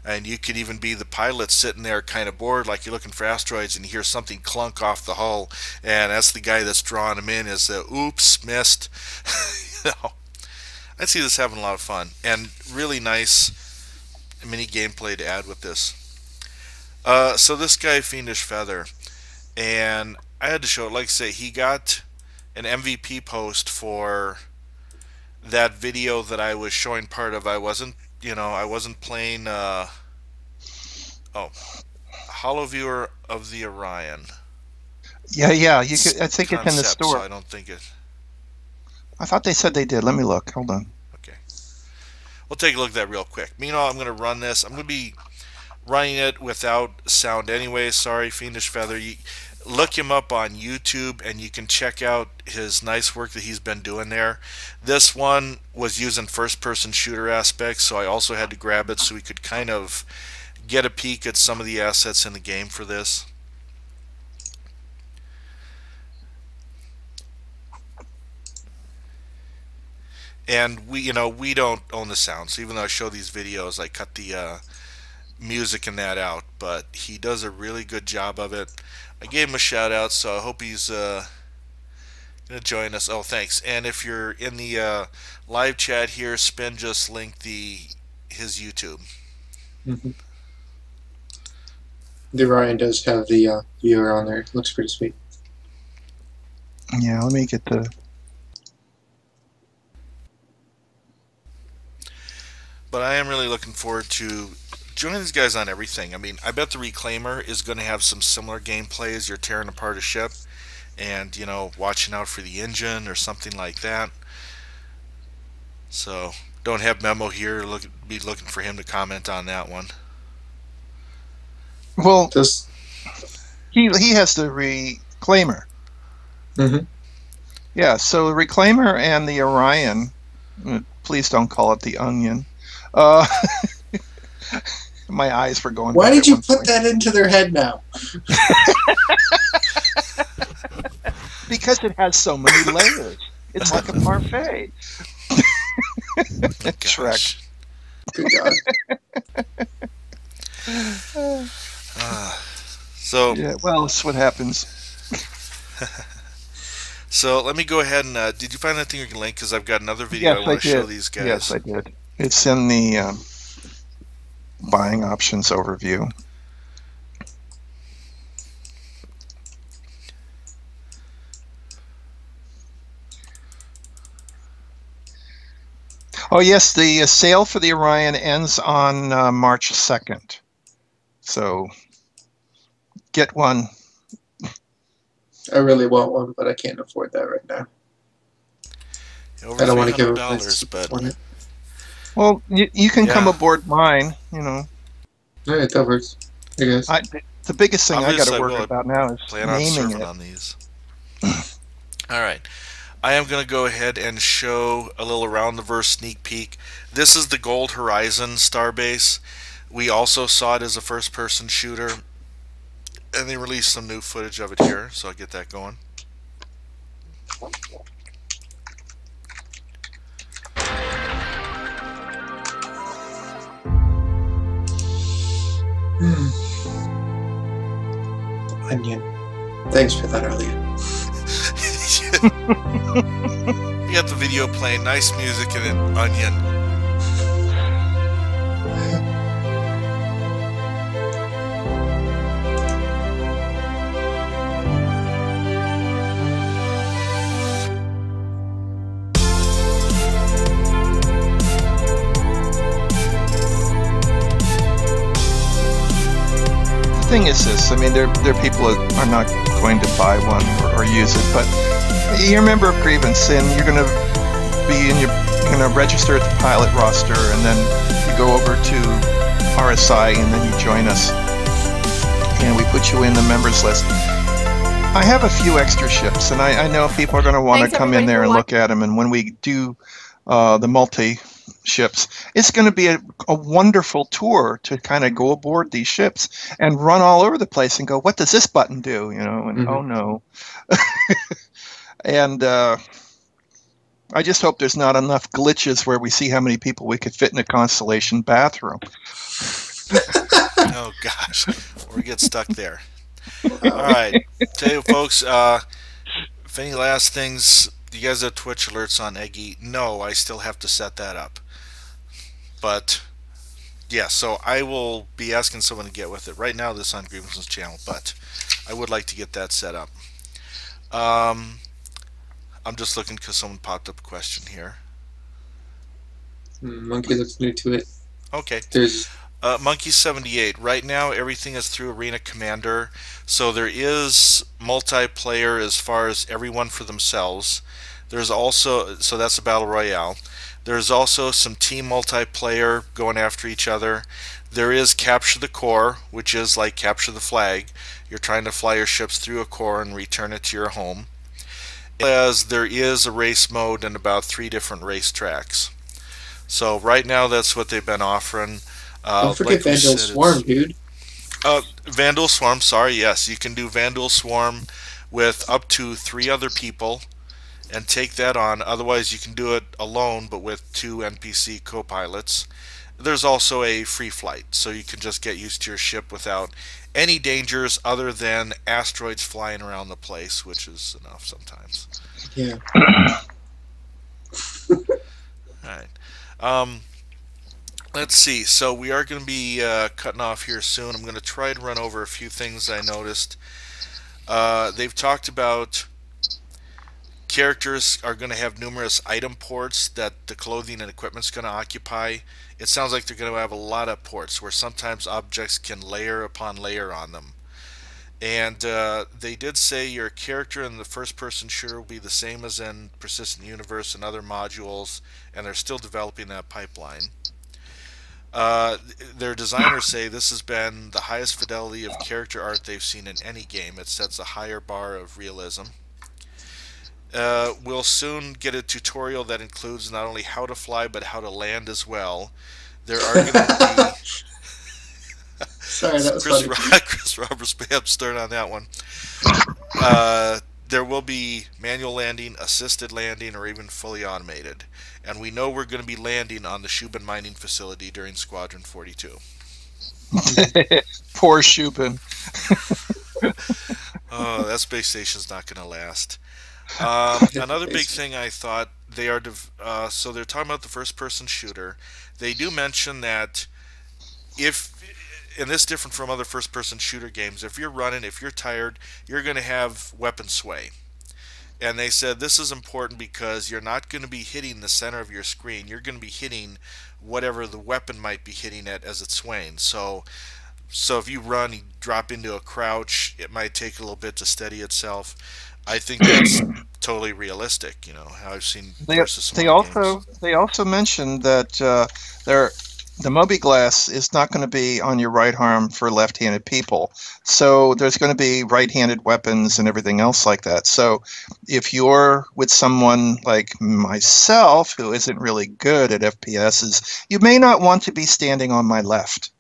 And you could even be the pilot sitting there kind of bored, like you're looking for asteroids, and you hear something clunk off the hull, and that's the guy that's drawing them in. Is the oops, missed. You know, I see this having a lot of fun and really nice mini gameplay to add with this. So this guy Fiendish Feather, and I had to show it. Like I say, he got an MVP post for that video that I was showing part of. I wasn't playing Hollow Viewer of the Orion. Yeah, you could, I think it's in the store. So I don't think it. I thought they said they did. Let me look. Hold on. Okay. We'll take a look at that real quick. Meanwhile, I'm going to run this. I'm going to be running it without sound anyway. Sorry, Fiendish Feather. Look him up on YouTube and you can check out his nice work that he's been doing there. This one was using first-person shooter aspects, so I also had to grab it so we could kind of get a peek at some of the assets in the game for this. And we don't own the sound, so even though I show these videos, I cut the music and that out, but he does a really good job of it. I gave him a shout out, so I hope he's gonna join us. Oh, thanks. And if you're in the live chat here, Spin just linked his YouTube. Mm-hmm. The Orion does have the viewer on there. It looks pretty sweet. Yeah, let me get the... But I am really looking forward to joining these guys on everything. I mean, I bet the Reclaimer is going to have some similar gameplay as you're tearing apart a ship and, watching out for the engine or something like that. So, don't have Memo here. Be looking for him to comment on that one. Well, he has the Reclaimer. Mm-hmm. Yeah, so the Reclaimer and the Orion, please don't call it the Onion. My eyes were going. Why did you put that into their head now? Because it has so many layers. It's like a parfait. Shrek. Good God. So yeah, well, that's what happens. So let me go ahead and did you find that thing you can link? Because I've got another video I want to show these guys. Yes, I did. It's in the buying options overview. Oh yes, the sale for the Orion ends on March 2nd. So get one. I really want one, but I can't afford that right now. Over I don't want to give $300, but well, you can come aboard mine. All right, that works. I guess. The biggest thing I got to I worry will about now is plan on naming serving it. on these. All right, I am going to go ahead and show a little around the verse sneak peek. This is the Gold Horizon starbase. We also saw it as a first-person shooter, and they released some new footage of it here, so I'll get that going. Onion. Thanks for that, Arleeya. You got the video playing, nice music, and an onion. The thing is this, I mean, there are people that are not going to buy one or use it, but you're a member of Grievance and you're going to be in register at the pilot roster, and then you go over to RSI and then you join us and we put you in the members list. I have a few extra ships, and I know people are going to want to come in there and look at them, and when we do the multi ships, it's going to be a wonderful tour to kind of go aboard these ships and run all over the place and go, what does this button do, and oh no. And I just hope there's not enough glitches where we see how many people we could fit in a Constellation bathroom. Oh gosh, or get stuck there. All right, tell you folks, if any last things, you guys have Twitch alerts on Eggy? No, I still have to set that up. But yeah, so I will be asking someone to get with it. Right now this is on Grievance's channel, but I would like to get that set up. I'm just looking because someone popped up a question here. Monkey looks new to it. Okay. There's Monkey 78. Right now everything is through Arena Commander, so there is multiplayer as far as everyone for themselves. There's also, so that's a battle royale. There's also some team multiplayer going after each other. There is capture the core, which is like capture the flag. You're trying to fly your ships through a core and return it to your home. As there is a race mode and about 3 different race tracks. So right now that's what they've been offering. Don't forget Vandal Swarm, dude. Vandal Swarm, sorry, yes. You can do Vandal Swarm with up to 3 other people and take that on. Otherwise you can do it alone but with 2 NPC co-pilots. There's also a free flight, so you can just get used to your ship without any dangers other than asteroids flying around the place, which is enough sometimes. Yeah. Alright. Let's see. So we are going to be cutting off here soon. I'm going to try to run over a few things I noticed. They've talked about characters are going to have numerous item ports that the clothing and equipment's going to occupy. It sounds like they're going to have a lot of ports where sometimes objects can layer upon layer on them. And they did say your character in the first-person shooter will be the same as in Persistent Universe and other modules, and they're still developing that pipeline. Their designers say this has been the highest fidelity of character art they've seen in any game. It sets a higher bar of realism. We'll soon get a tutorial that includes not only how to fly but how to land as well. There are going to be... Sorry, that was funny. Chris Roberts may have to start on that one. There will be manual landing, assisted landing, or even fully automated. And we know we're going to be landing on the Shubin mining facility during Squadron 42. Poor Shubin. Oh, that space station's not going to last. Another big thing I thought, they are so they're talking about the first-person shooter. They do mention that if, and this is different from other first-person shooter games, if you're running, if you're tired, you're going to have weapon sway. And they said this is important because you're not going to be hitting the center of your screen. You're going to be hitting whatever the weapon might be hitting at as it's swaying. So if you run, you drop into a crouch, it might take a little bit to steady itself. I think that's totally realistic, you know, how I've seen versus some games. They also mentioned that the Moby Glass is not going to be on your right arm for left-handed people. So there's going to be right-handed weapons and everything else like that. So if you're with someone like myself who isn't really good at FPSs, you may not want to be standing on my left.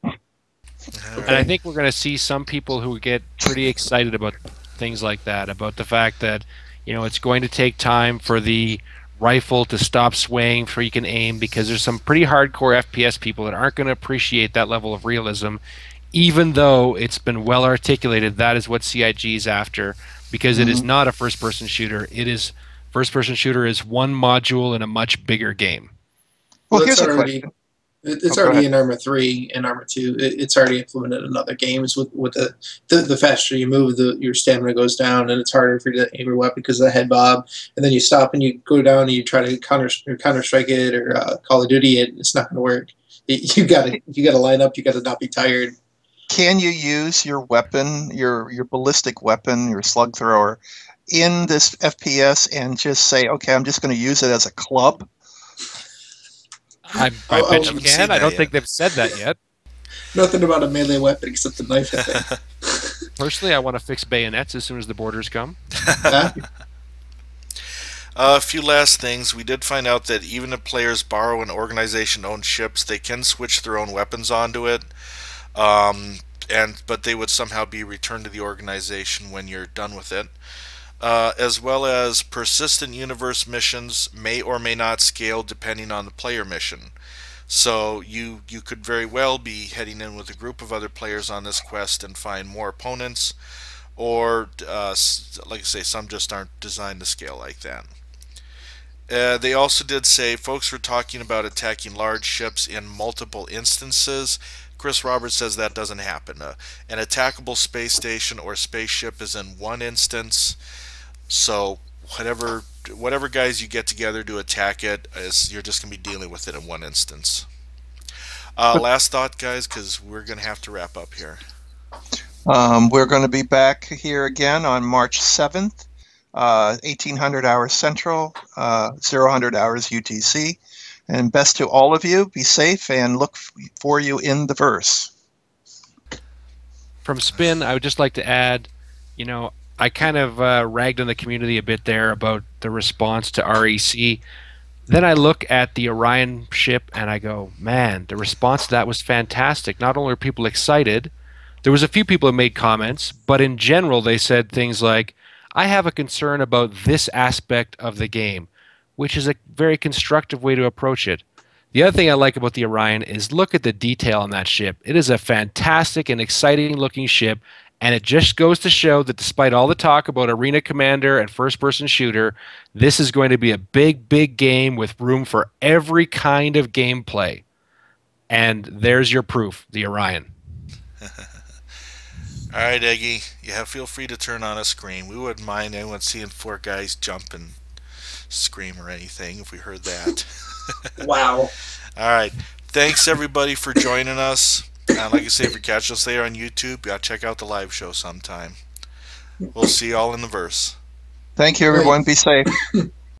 And I think we're going to see some people who get pretty excited about things like that, about the fact that, you know, it's going to take time for the rifle to stop swaying before you can aim, because there's some pretty hardcore FPS people that aren't going to appreciate that level of realism, even though it's been well articulated that is what CIG is after, because it is not a first-person shooter. It is first-person shooter is one module in a much bigger game. Well, here's a question. It's already in Arma 3 and Arma 2. It's already implemented in other games. With the faster you move, your stamina goes down, and it's harder for you to aim your weapon because of the head bob. And then you stop and you go down and you try to counter strike it or Call of Duty it. It's not going to work. You got to line up. You got to not be tired. Can you use your weapon, your ballistic weapon, your slug thrower, in this FPS and just say, okay, I'm just going to use it as a club? I bet you can. I don't think they've said that yet. Nothing about a melee weapon except the knife, I think. Personally, I want to fix bayonets as soon as the borders come. A few last things. We did find out that even if players borrow an organization-owned ships, they can switch their own weapons onto it, but they would somehow be returned to the organization when you're done with it. As well as persistent universe missions may or may not scale depending on the player mission. So you could very well be heading in with a group of other players on this quest and find more opponents, or like I say, some just aren't designed to scale like that. They also did say folks were talking about attacking large ships in multiple instances. Chris Roberts says that doesn't happen. An attackable space station or spaceship is in one instance. So whatever guys you get together to attack it, you're just going to be dealing with it in one instance. Last thought, guys, because we're going to have to wrap up here. We're going to be back here again on March 7th 1800 hours Central, 0 hours UTC. And best to all of you. Be safe and look for you in the verse. From Spin, I would just like to add, you know, I kind of ragged on the community a bit there about the response to REC. Then I look at the Orion ship and I go, man, the response to that was fantastic. Not only are people excited, there was a few people who made comments, but in general they said things like, I have a concern about this aspect of the game, which is a very constructive way to approach it. The other thing I like about the Orion is look at the detail on that ship. It is a fantastic and exciting looking ship, and it just goes to show that despite all the talk about Arena Commander and first-person shooter, this is going to be a big, big game with room for every kind of gameplay. And there's your proof, the Orion. All right, Eggy, feel free to turn on a screen. We wouldn't mind anyone seeing 4 guys jump and scream or anything if we heard that. Wow. All right. Thanks, everybody, for joining us. And like I say, if you catch us there on YouTube, you got to check out the live show sometime. We'll see you all in the verse. Thank you, everyone. Be safe.